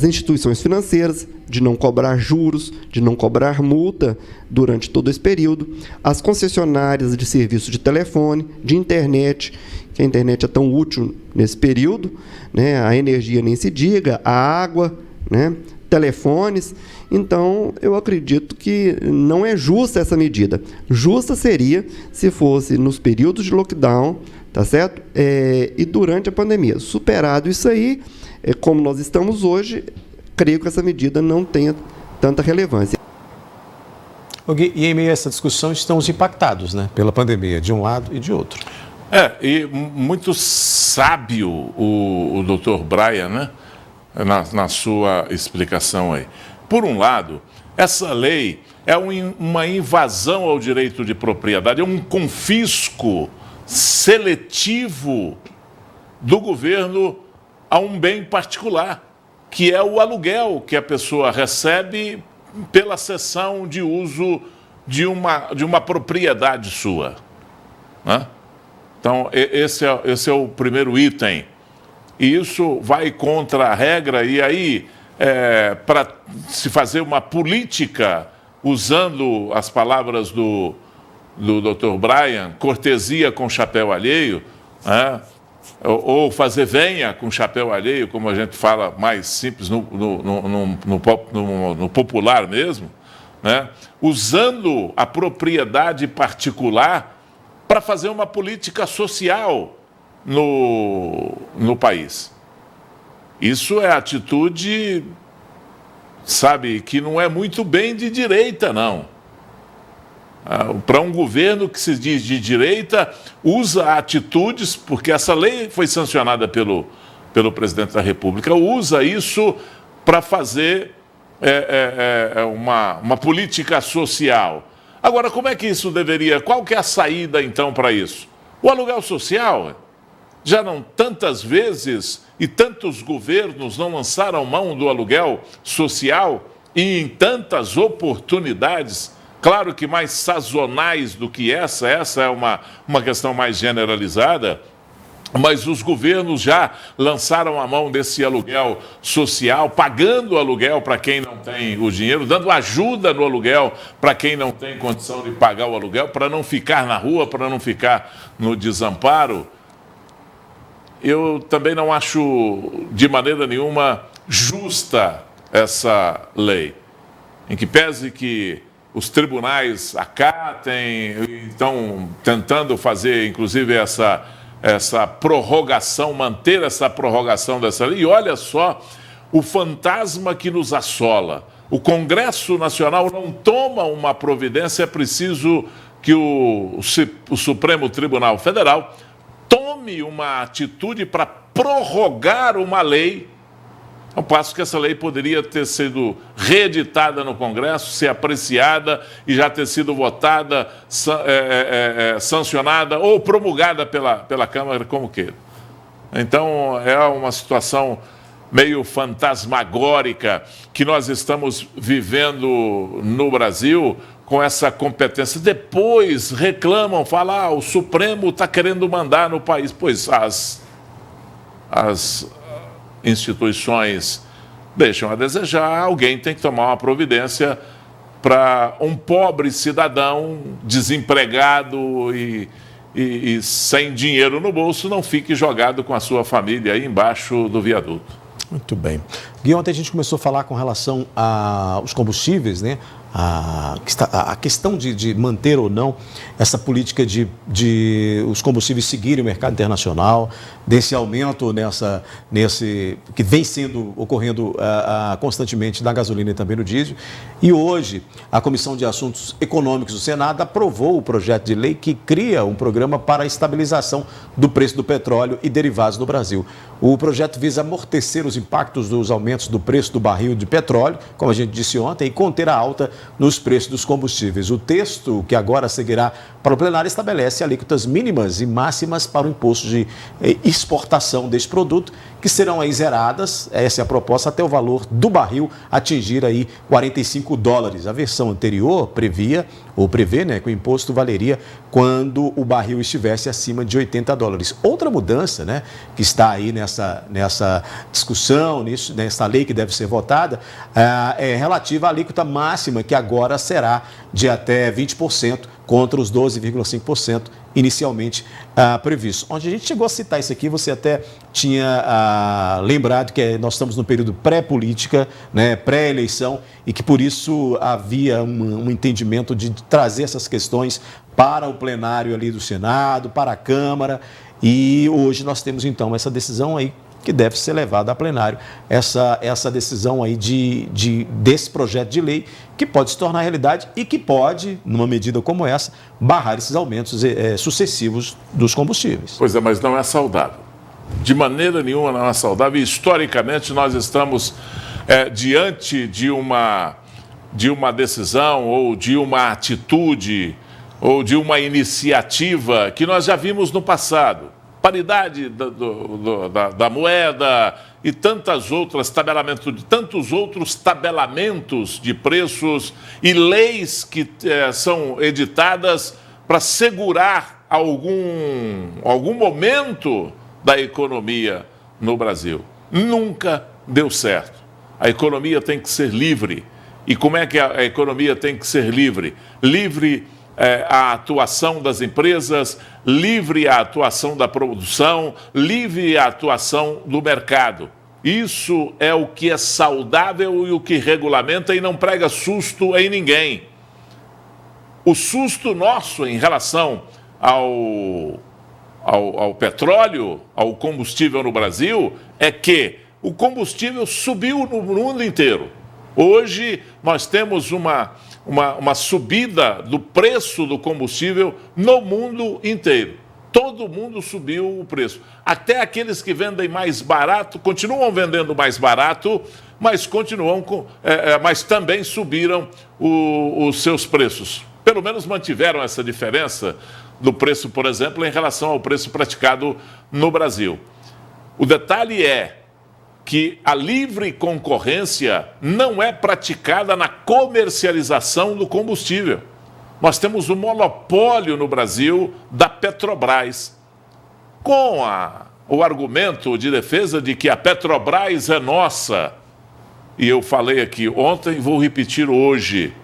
instituições financeiras, de não cobrar juros, de não cobrar multa durante todo esse período, as concessionárias de serviço de telefone, de internet, que a internet é tão útil nesse período, né? A energia nem se diga, a água, né? Telefones. Então, eu acredito que não é justa essa medida. Justa seria se fosse nos períodos de lockdown, tá certo? E durante a pandemia. Superado isso aí, como nós estamos hoje, creio que essa medida não tenha tanta relevância. Gui, e em meio a essa discussão estão os impactados, né, pela pandemia, de um lado e de outro. E muito sábio o Dr. Brian, né, na sua explicação aí. Por um lado, essa lei é uma invasão ao direito de propriedade, é um confisco seletivo do governo a um bem particular, que é o aluguel que a pessoa recebe pela cessão de uso de uma propriedade sua, né? Então, esse é o primeiro item. E isso vai contra a regra, e aí, para se fazer uma política, usando as palavras do Dr. Brian, cortesia com chapéu alheio, né? Ou fazer venha com chapéu alheio, como a gente fala mais simples no popular mesmo, né? Usando a propriedade particular para fazer uma política social no país. Isso é atitude, sabe, que não é muito bem de direita, não. Para um governo que se diz de direita, usa atitudes, porque essa lei foi sancionada pelo presidente da República, usa isso para fazer uma política social. Agora, como é que isso deveria... Qual que é a saída, então, para isso? O aluguel social, já não tantas vezes e tantos governos não lançaram mão do aluguel social e em tantas oportunidades, claro que mais sazonais do que essa é uma questão mais generalizada, mas os governos já lançaram a mão desse aluguel social, pagando aluguel para quem não tem o dinheiro, dando ajuda no aluguel para quem não tem condição de pagar o aluguel, para não ficar na rua, para não ficar no desamparo. Eu também não acho de maneira nenhuma justa essa lei, em que pese que os tribunais acatem, estão tentando fazer, inclusive, essa prorrogação, manter essa prorrogação dessa lei. E olha só o fantasma que nos assola. O Congresso Nacional não toma uma providência, é preciso que o Supremo Tribunal Federal tome uma atitude para prorrogar uma lei, ao passo que essa lei poderia ter sido reeditada no Congresso, ser apreciada e já ter sido votada, sancionada ou promulgada pela Câmara, como queira. Então, é uma situação meio fantasmagórica que nós estamos vivendo no Brasil com essa competência. Depois reclamam, falam, o Supremo está querendo mandar no país. Pois as instituições deixam a desejar, alguém tem que tomar uma providência para um pobre cidadão desempregado e sem dinheiro no bolso não fique jogado com a sua família aí embaixo do viaduto. Muito bem. Gui, ontem a gente começou a falar com relação aos combustíveis, né? a questão de manter ou não essa política de os combustíveis seguirem o mercado internacional, desse aumento que vem ocorrendo constantemente da gasolina e também no diesel. E hoje, a Comissão de Assuntos Econômicos do Senado aprovou o projeto de lei que cria um programa para a estabilização do preço do petróleo e derivados no Brasil. O projeto visa amortecer os impactos dos aumentos do preço do barril de petróleo, como a gente disse ontem, e conter a alta nos preços dos combustíveis. O texto, que agora seguirá para o plenário, estabelece alíquotas mínimas e máximas para o imposto de exportação deste produto, que serão aí zeradas, essa é a proposta, até o valor do barril atingir aí $45. A versão anterior prevê, que o imposto valeria quando o barril estivesse acima de $80. Outra mudança, né, que está aí nessa discussão, nessa lei que deve ser votada, é relativa à alíquota máxima, que agora será de até 20%, contra os 12,5% inicialmente previstos. Onde a gente chegou a citar isso aqui, você até tinha lembrado que nós estamos no período pré-política, né, pré-eleição, e que por isso havia um entendimento de trazer essas questões para o plenário ali do Senado, para a Câmara, e hoje nós temos então essa decisão aí que deve ser levada a plenário, essa decisão aí desse projeto de lei, que pode se tornar realidade e que pode, numa medida como essa, barrar esses aumentos sucessivos dos combustíveis. Pois é, mas não é saudável. De maneira nenhuma não é saudável. Historicamente, nós estamos diante de uma decisão ou de uma atitude ou de uma iniciativa que nós já vimos no passado. Paridade da moeda e tantos outros tabelamentos de preços e leis que são editadas para segurar algum momento da economia no Brasil. Nunca deu certo. A economia tem que ser livre. E como é que a economia tem que ser livre? Livre a atuação das empresas, livre a atuação da produção, livre a atuação do mercado. Isso é o que é saudável e o que regulamenta e não prega susto em ninguém. O susto nosso em relação ao petróleo, ao combustível no Brasil, é que o combustível subiu no mundo inteiro. Hoje nós temos uma subida do preço do combustível no mundo inteiro. Todo mundo subiu o preço. Até aqueles que vendem mais barato, continuam vendendo mais barato, mas mas também subiram os seus preços. Pelo menos mantiveram essa diferença do preço, por exemplo, em relação ao preço praticado no Brasil. O detalhe é que a livre concorrência não é praticada na comercialização do combustível. Nós temos um monopólio no Brasil da Petrobras, com o argumento de defesa de que a Petrobras é nossa. E eu falei aqui ontem, vou repetir hoje.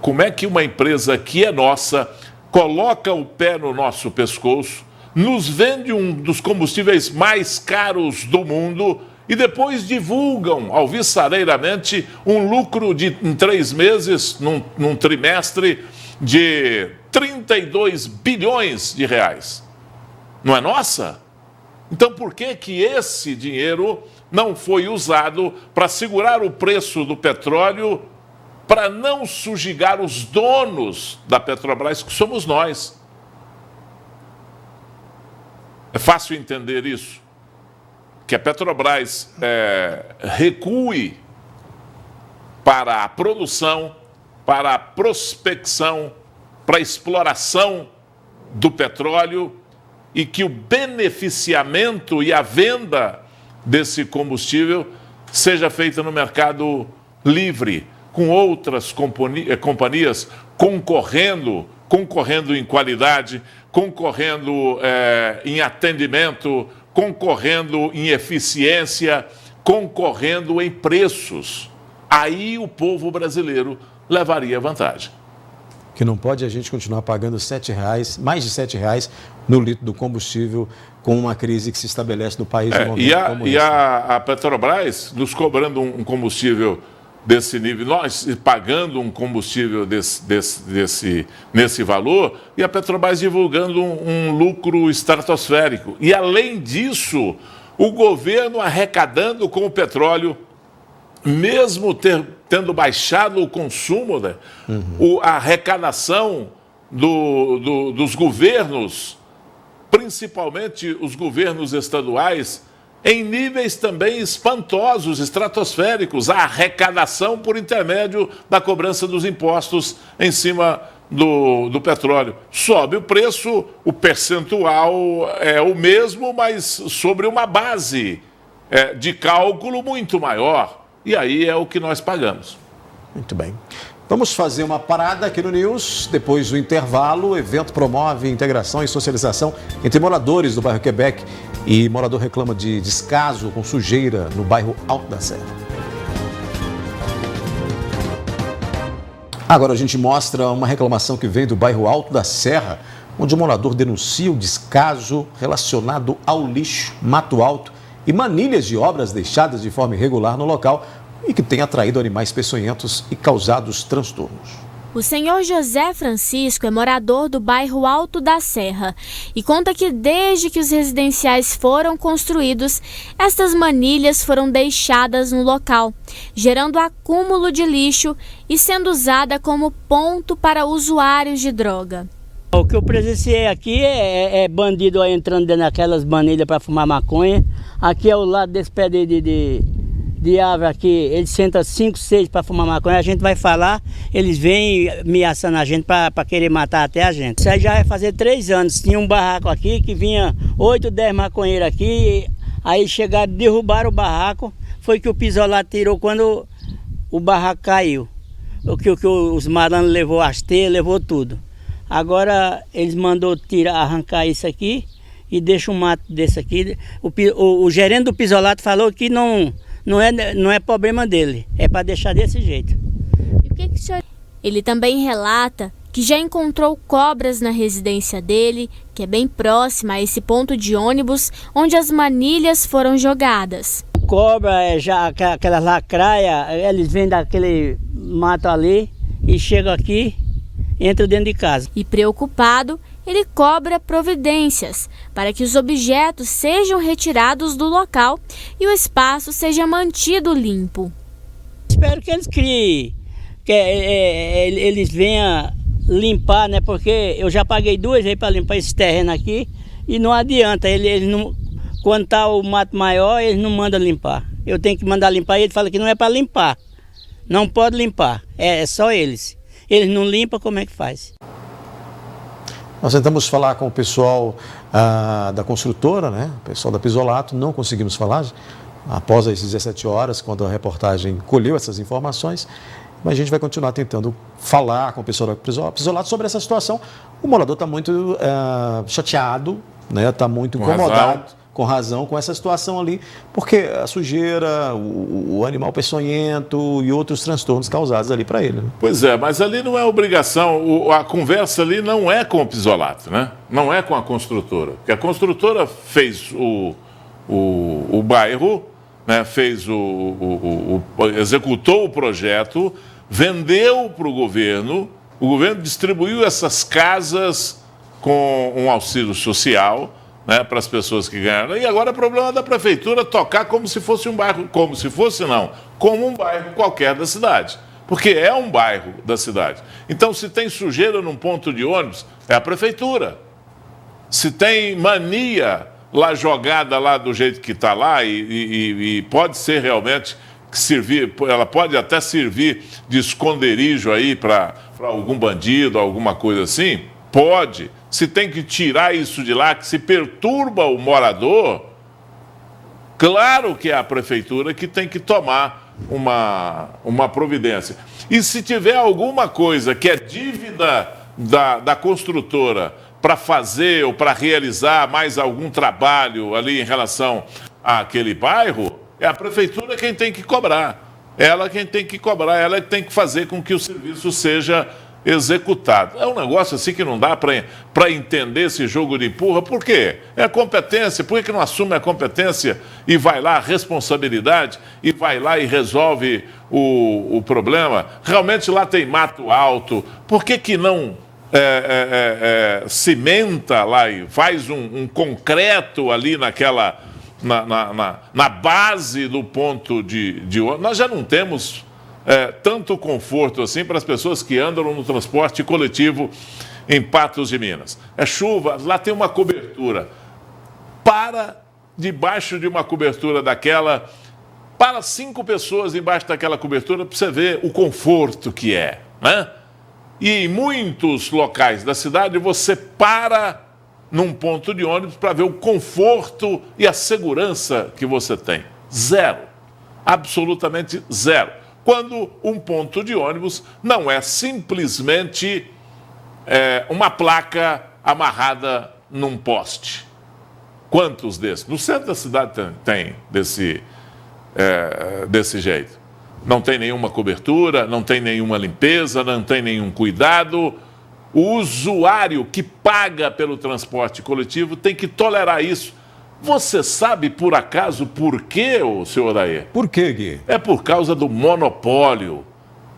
Como é que uma empresa que é nossa coloca o pé no nosso pescoço, nos vende um dos combustíveis mais caros do mundo e depois divulgam alvissareiramente um lucro em 3 meses, num trimestre, de 32 bilhões de reais? Não é nossa? Então por que esse dinheiro não foi usado para segurar o preço do petróleo, para não subjugar os donos da Petrobras, que somos nós? É fácil entender isso. Que a Petrobras recue para a produção, para a prospecção, para a exploração do petróleo e que o beneficiamento e a venda desse combustível seja feita no mercado livre, com outras companhias concorrendo em qualidade, concorrendo em atendimento, concorrendo em eficiência, concorrendo em preços. Aí o povo brasileiro levaria vantagem. Que não pode a gente continuar pagando R$7, mais de R$7 no litro do combustível, com uma crise que se estabelece no país. A Petrobras nos cobrando um combustível desse nível, nós pagando um combustível nesse valor, e a Petrobras divulgando um lucro estratosférico. E, além disso, o governo arrecadando com o petróleo, mesmo tendo baixado o consumo, né? A arrecadação dos governos, principalmente os governos estaduais, em níveis também espantosos, estratosféricos, a arrecadação por intermédio da cobrança dos impostos em cima do petróleo. Sobe o preço, o percentual é o mesmo, mas sobre uma base de cálculo muito maior. E aí é o que nós pagamos. Muito bem. Vamos fazer uma parada aqui no News. Depois do intervalo, o evento promove integração e socialização entre moradores do bairro Quebec e morador reclama de descaso com sujeira no bairro Alto da Serra. Agora a gente mostra uma reclamação que vem do bairro Alto da Serra, onde o morador denuncia o descaso relacionado ao lixo, mato alto e manilhas de obras deixadas de forma irregular no local e que tem atraído animais peçonhentos e causado transtornos. O senhor José Francisco é morador do bairro Alto da Serra e conta que desde que os residenciais foram construídos, estas manilhas foram deixadas no local, gerando acúmulo de lixo e sendo usada como ponto para usuários de droga. O que eu presenciei aqui é bandido entrando dentro daquelas manilhas para fumar maconha. Aqui é o lado desse pé de árvore aqui, eles sentam 5, 6 para fumar maconha, a gente vai falar, eles vêm ameaçando a gente para querer matar até a gente. Isso aí já vai fazer 3 anos, tinha um barraco aqui que vinha 8, 10 maconheiros aqui, aí chegaram, derrubaram o barraco, foi que o pisolado tirou quando o barraco caiu. O que os malandros levou as teias, levou tudo. Agora eles mandou arrancar isso aqui e deixa um mato desse aqui. O gerente do pisolato falou que não é problema dele, é para deixar desse jeito. E o que o senhor... Ele também relata que já encontrou cobras na residência dele, que é bem próxima a esse ponto de ônibus onde as manilhas foram jogadas. Cobra, já aquelas lacraias, eles vêm daquele mato ali e chegam aqui, entram dentro de casa. E preocupado, ele cobra providências para que os objetos sejam retirados do local e o espaço seja mantido limpo. Espero que eles criem, que eles venham limpar, né? Porque eu já paguei 2 vezes para limpar esse terreno aqui e não adianta, eles não, quando está o mato maior, eles não mandam limpar. Eu tenho que mandar limpar e ele fala que não é para limpar, não pode limpar, é só eles. Eles não limpam, como é que faz? Nós tentamos falar com o pessoal da construtora, né? O pessoal da Pisolato, não conseguimos falar após as 17 horas, quando a reportagem colheu essas informações, mas a gente vai continuar tentando falar com o pessoal da Pisolato sobre essa situação. O morador está muito chateado, né? Está muito incomodado. Com razão, com essa situação ali, porque a sujeira, o animal peçonhento e outros transtornos causados ali para ele. Né? Pois é, mas ali não é obrigação, a conversa ali não é com o Pisolato, né? Não é com a construtora, porque a construtora fez o bairro, né? Executou o projeto, vendeu para o governo distribuiu essas casas com um auxílio social, né, para as pessoas que ganharam. E agora é problema da prefeitura tocar como se fosse um bairro, como um bairro qualquer da cidade. Porque é um bairro da cidade. Então, se tem sujeira num ponto de ônibus, é a prefeitura. Se tem mania lá jogada lá do jeito que está lá e pode ser realmente servir, ela pode até servir de esconderijo aí para algum bandido, alguma coisa assim, pode. Se tem que tirar isso de lá, que se perturba o morador, claro que é a prefeitura que tem que tomar uma providência. E se tiver alguma coisa que é dívida da construtora para fazer ou para realizar mais algum trabalho ali em relação àquele bairro, é a prefeitura quem tem que cobrar. Ela quem tem que cobrar, ela que tem que fazer com que o serviço seja executado. É um negócio assim que não dá para entender esse jogo de empurra. Por quê? É a competência. Por que não assume a competência e vai lá, a responsabilidade, e vai lá e resolve o problema? Realmente lá tem mato alto. Por que não cimenta lá e faz um concreto ali naquela... Na base do ponto de ônibus? Nós já não temos tanto conforto assim para as pessoas que andam no transporte coletivo em Patos de Minas. É chuva, lá tem uma cobertura. Para debaixo de uma cobertura daquela, para 5 pessoas embaixo daquela cobertura, para você ver o conforto que é, né? E em muitos locais da cidade você para num ponto de ônibus para ver o conforto e a segurança que você tem. Zero. Absolutamente zero. Quando um ponto de ônibus não é simplesmente uma placa amarrada num poste. Quantos desses? No centro da cidade tem desse jeito. Não tem nenhuma cobertura, não tem nenhuma limpeza, não tem nenhum cuidado. O usuário que paga pelo transporte coletivo tem que tolerar isso. Você sabe, por acaso, por quê, senhor Odair? Por quê, Gui? É por causa do monopólio.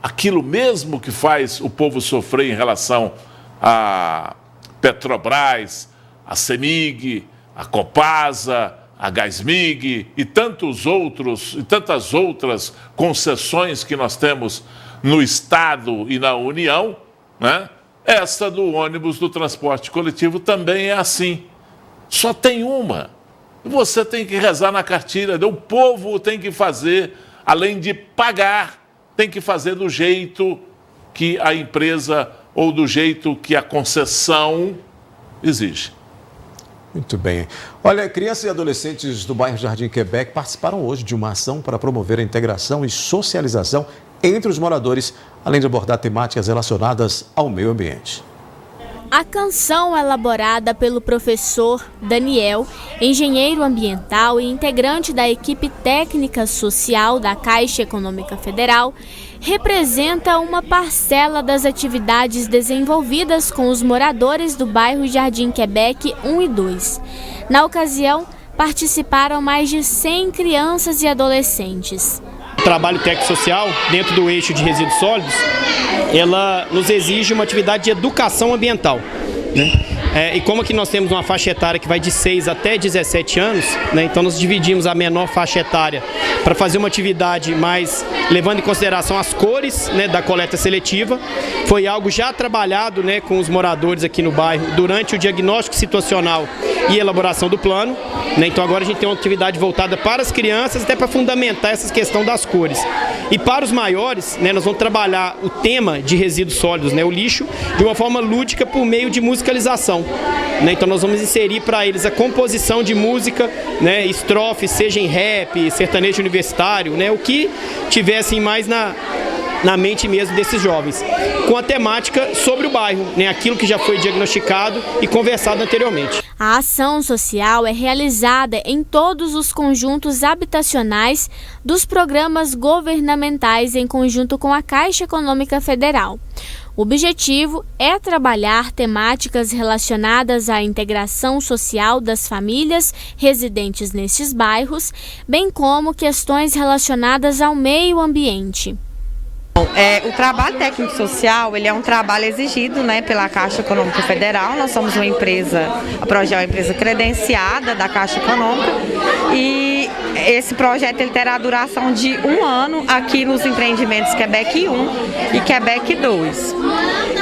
Aquilo mesmo que faz o povo sofrer em relação a Petrobras, a CEMIG, a Copasa, a Gasmig e tantas outras concessões que nós temos no Estado e na União, né? Essa do ônibus do transporte coletivo também é assim. Só tem uma. Você tem que rezar na cartilha. O povo tem que fazer, além de pagar, tem que fazer do jeito que a empresa ou do jeito que a concessão exige. Muito bem. Olha, crianças e adolescentes do bairro Jardim Quebec participaram hoje de uma ação para promover a integração e socialização entre os moradores, além de abordar temáticas relacionadas ao meio ambiente. A canção, elaborada pelo professor Daniel, engenheiro ambiental e integrante da equipe técnica social da Caixa Econômica Federal, representa uma parcela das atividades desenvolvidas com os moradores do bairro Jardim Quebec 1 e 2. Na ocasião, participaram mais de 100 crianças e adolescentes. O trabalho técnico-social, dentro do eixo de resíduos sólidos, ela nos exige uma atividade de educação ambiental, né? E como aqui nós temos uma faixa etária que vai de 6 até 17 anos, né? Então nós dividimos a menor faixa etária para fazer uma atividade mais levando em consideração as cores, né, da coleta seletiva. Foi algo já trabalhado, né, com os moradores aqui no bairro durante o diagnóstico situacional e elaboração do plano, né? Então agora a gente tem uma atividade voltada para as crianças, até para fundamentar essa questão das cores. E para os maiores, né, nós vamos trabalhar o tema de resíduos sólidos, né, o lixo, de uma forma lúdica por meio de musicalização, né? Então nós vamos inserir para eles a composição de música, né, estrofe, seja em rap, sertanejo universitário, né, o que tivessem mais na mente mesmo desses jovens, com a temática sobre o bairro, né, aquilo que já foi diagnosticado e conversado anteriormente. A ação social é realizada em todos os conjuntos habitacionais dos programas governamentais em conjunto com a Caixa Econômica Federal. O objetivo é trabalhar temáticas relacionadas à integração social das famílias residentes nestes bairros, bem como questões relacionadas ao meio ambiente. O trabalho técnico-social, ele é um trabalho exigido, né, pela Caixa Econômica Federal. Nós somos uma empresa, a Progel é uma empresa credenciada da Caixa Econômica, e esse projeto ele terá a duração de 1 ano aqui nos empreendimentos Quebec 1 e Quebec 2.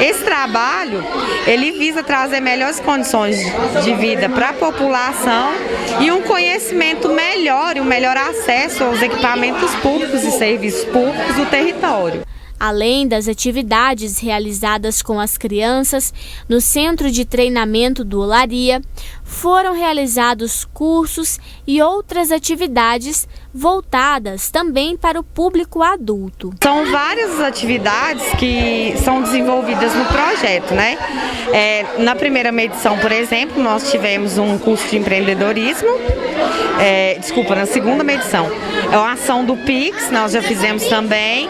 Esse trabalho, ele visa trazer melhores condições de vida para a população e um conhecimento melhor e um melhor acesso aos equipamentos públicos e serviços públicos do território. Além das atividades realizadas com as crianças no Centro de Treinamento do Olaria, foram realizados cursos e outras atividades voltadas também para o público adulto. São várias atividades que são desenvolvidas no projeto, né? Na primeira medição, por exemplo, nós tivemos um curso de empreendedorismo. Na segunda medição, é uma ação do Pix, nós já fizemos também.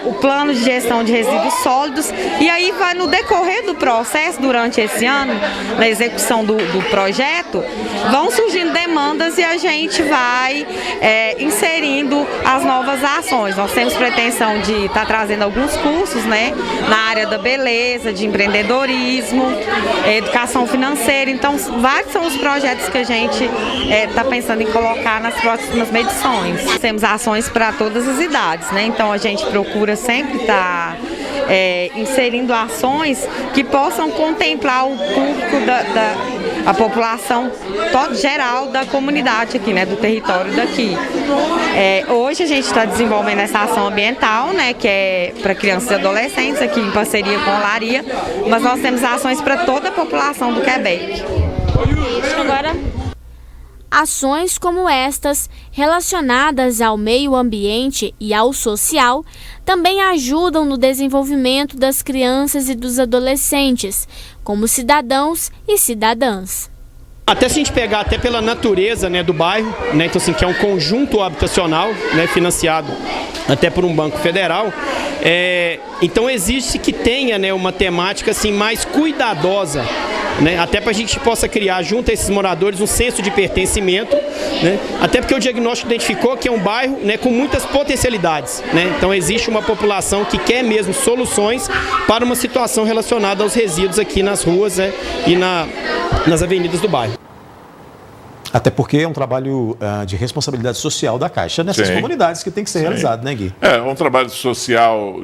o plano de gestão de resíduos sólidos, e aí vai no decorrer do processo, durante esse ano, na execução do projeto, vão surgindo demandas e a gente vai inserindo as novas ações. Nós temos pretensão de estar trazendo alguns cursos, né, na área da beleza, de empreendedorismo, educação financeira. Então, vários são os projetos que a gente está pensando em colocar nas próximas medições. Temos ações para todas as idades, né? Então a gente procura sempre estar inserindo ações que possam contemplar o público a população geral da comunidade aqui, né, do território daqui. Hoje a gente está desenvolvendo essa ação ambiental, né, que é para crianças e adolescentes, aqui em parceria com a Olaria, mas nós temos ações para toda a população do Quebec. Agora, ações como estas, relacionadas ao meio ambiente e ao social, também ajudam no desenvolvimento das crianças e dos adolescentes, como cidadãos e cidadãs. Até se a gente pegar até pela natureza, né, do bairro, né, então assim, que é um conjunto habitacional, né, financiado até por um banco federal, então existe que tenha, né, uma temática assim, mais cuidadosa, né, até para a gente possa criar junto a esses moradores um senso de pertencimento, né, até porque o diagnóstico identificou que é um bairro, né, com muitas potencialidades, né, então existe uma população que quer mesmo soluções para uma situação relacionada aos resíduos aqui nas ruas, né, e nas avenidas do bairro. Até porque é um trabalho de responsabilidade social da Caixa nessas comunidades que tem que ser realizado, né, Gui? É um trabalho social,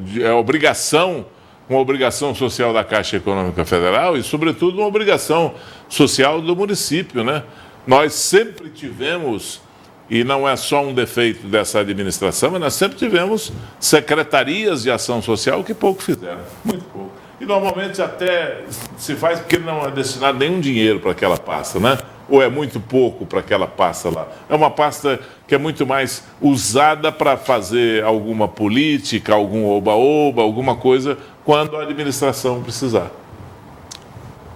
uma obrigação social da Caixa Econômica Federal e, sobretudo, uma obrigação social do município, né? Nós sempre tivemos, e não é só um defeito dessa administração, mas nós sempre tivemos secretarias de ação social que pouco fizeram, muito pouco. E normalmente até se faz porque não é destinado nenhum dinheiro para aquela pasta, né? Ou é muito pouco para aquela pasta lá. É uma pasta que é muito mais usada para fazer alguma política, algum oba-oba, alguma coisa, quando a administração precisar.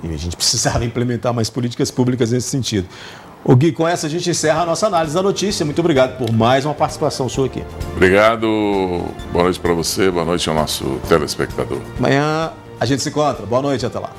E a gente precisava implementar mais políticas públicas nesse sentido. O Gui, com essa a gente encerra a nossa análise da notícia. Muito obrigado por mais uma participação sua aqui. Obrigado, boa noite para você, boa noite ao nosso telespectador. Amanhã a gente se encontra. Boa noite, até lá.